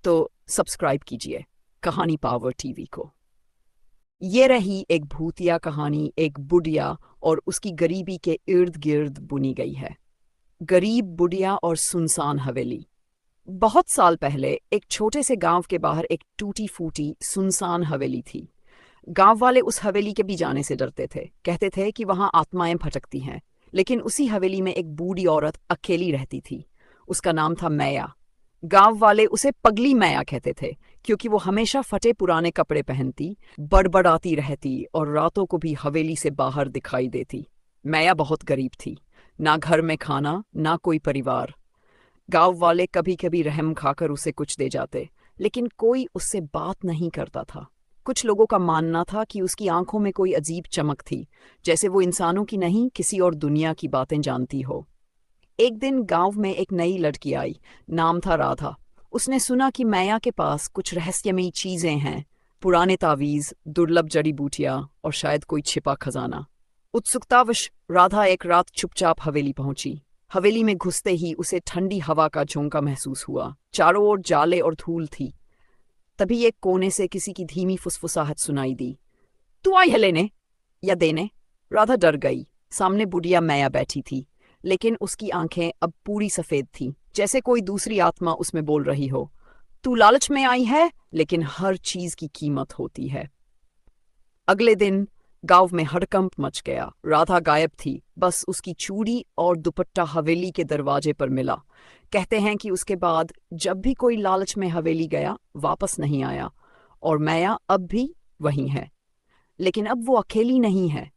तो सब्सक्राइब कीजिए कहानी पावर टीवी को। ये रही एक भूतिया कहानी, एक बुढ़िया और उसकी गरीबी के इर्द गिर्द बुनी गई है। गरीब बुढ़िया और सुनसान हवेली। बहुत साल पहले एक छोटे से गांव के बाहर एक टूटी फूटी सुनसान हवेली थी। गांव वाले उस हवेली के भी जाने से डरते थे। कहते थे कि वहां आत्माएं भटकती हैं। लेकिन उसी हवेली में एक बूढ़ी औरत अकेली रहती थी। उसका नाम था मैया। गांव वाले उसे पगली मैया कहते थे, क्योंकि वो हमेशा फटे पुराने कपड़े पहनती, बड़बड़ाती रहती और रातों को भी हवेली से बाहर दिखाई देती। मैया बहुत गरीब थी। ना घर में खाना, ना कोई परिवार। गांव वाले कभी कभी रहम खाकर उसे कुछ दे जाते, लेकिन कोई उससे बात नहीं करता था। कुछ लोगों का मानना था कि उसकी आंखों में कोई अजीब चमक थी, जैसे वो इंसानों की नहीं, किसी और दुनिया की बातें जानती हो। एक दिन गांव में एक नई लड़की आई। नाम था राधा। उसने सुना कि मैया के पास कुछ रहस्यमयी चीजें हैं, पुराने तावीज, दुर्लभ जड़ी बूटियां और शायद कोई छिपा खजाना। उत्सुकतावश राधा एक रात चुपचाप हवेली पहुंची। हवेली में घुसते ही उसे ठंडी हवा का झोंका महसूस हुआ। चारों ओर जाले और धूल थी। तभी एक कोने से किसी की धीमी फुसफुसाहट सुनाई दी। तू आई है लेने या देने? राधा डर गई। सामने बुढ़िया मैया बैठी थी, लेकिन उसकी आंखें अब पूरी सफेद थीं, जैसे कोई दूसरी आत्मा उसमें बोल रही हो। तू लालच में आई है, लेकिन हर चीज की कीमत होती है। अगले दिन गांव में हड़कंप मच गया। राधा गायब थी, बस उसकी चूड़ी और दुपट्टा हवेली के दरवाजे पर मिला। कहते हैं कि उसके बाद जब भी कोई लालच में हवेली गया, वापस नहीं आया। और मैया अब भी वही है। लेकिन अब वो अकेली नहीं है।